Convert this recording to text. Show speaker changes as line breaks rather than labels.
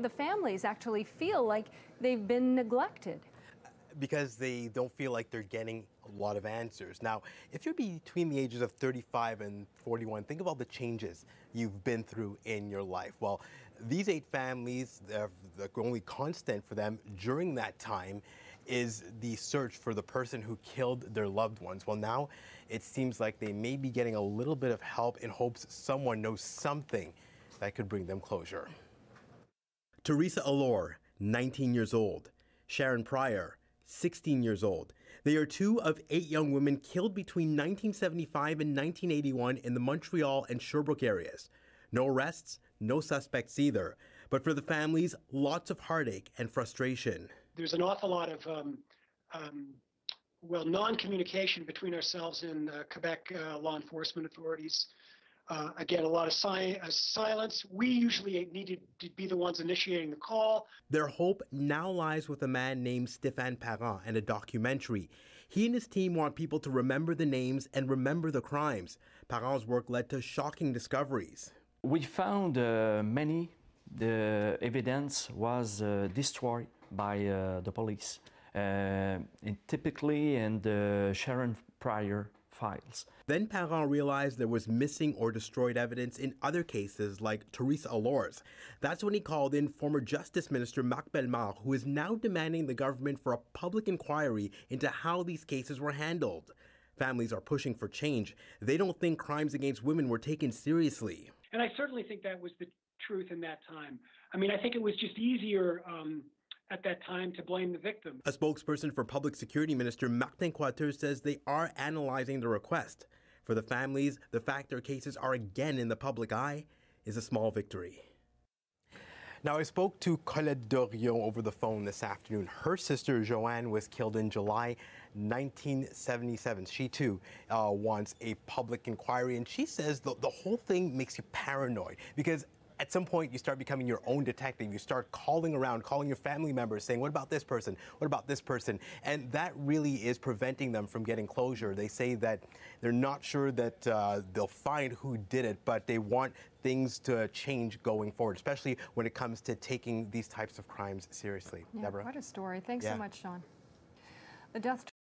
the families actually feel like they've been neglected.
Because they don't feel like they're getting a lot of answers. Now, if you're between the ages of 35 and 41, think of all the changes you've been through in your life. Well, these 8 families, the only constant for them during that time is the search for the person who killed their loved ones. Well, now it seems like they may be getting a little bit of help in hopes someone knows something that could bring them closure. Teresa Allure, 19 years old. Sharon Pryor, 16 years old. They are 2 of 8 young women killed between 1975 and 1981 in the Montreal and Sherbrooke areas. No arrests, no suspects either. But for the families, lots of heartache and frustration.
There's an awful lot of non-communication between ourselves and Quebec law enforcement authorities. Again, a lot of silence. We usually needed to be the ones initiating the call.
Their hope now lies with a man named Stéphane Parent and a documentary. He and his team want people to remember the names and remember the crimes. Parent's work led to shocking discoveries.
We found many. The evidence was destroyed by the police, typically in the Sharon Pryor files.
Then Parent realized there was missing or destroyed evidence in other cases like Teresa Allure's. That's when he called in former Justice Minister Marc Bellemare, who is now demanding the government for a public inquiry into how these cases were handled. Families are pushing for change. They don't think crimes against women were taken seriously.
And I certainly think that was the truth in that time. I mean, I think it was just easier at that time to blame the victim.
A spokesperson for Public Security Minister Martin Coiteux says they are analyzing the request. For the families, the fact their cases are again in the public eye is a small victory. Now, I spoke to Colette Dorion over the phone this afternoon. Her sister, Joanne, was killed in July 1977. She, too, wants a public inquiry, and she says the whole thing makes you paranoid because at some point, you start becoming your own detective. You start calling around, calling your family members, saying, what about this person? What about this person? And that really is preventing them from getting closure. They say that they're not sure that they'll find who did it, but they want things to change going forward, especially when it comes to taking these types of crimes seriously.
Yeah,
Deborah?
quite a story. Thanks so much, Sean. The death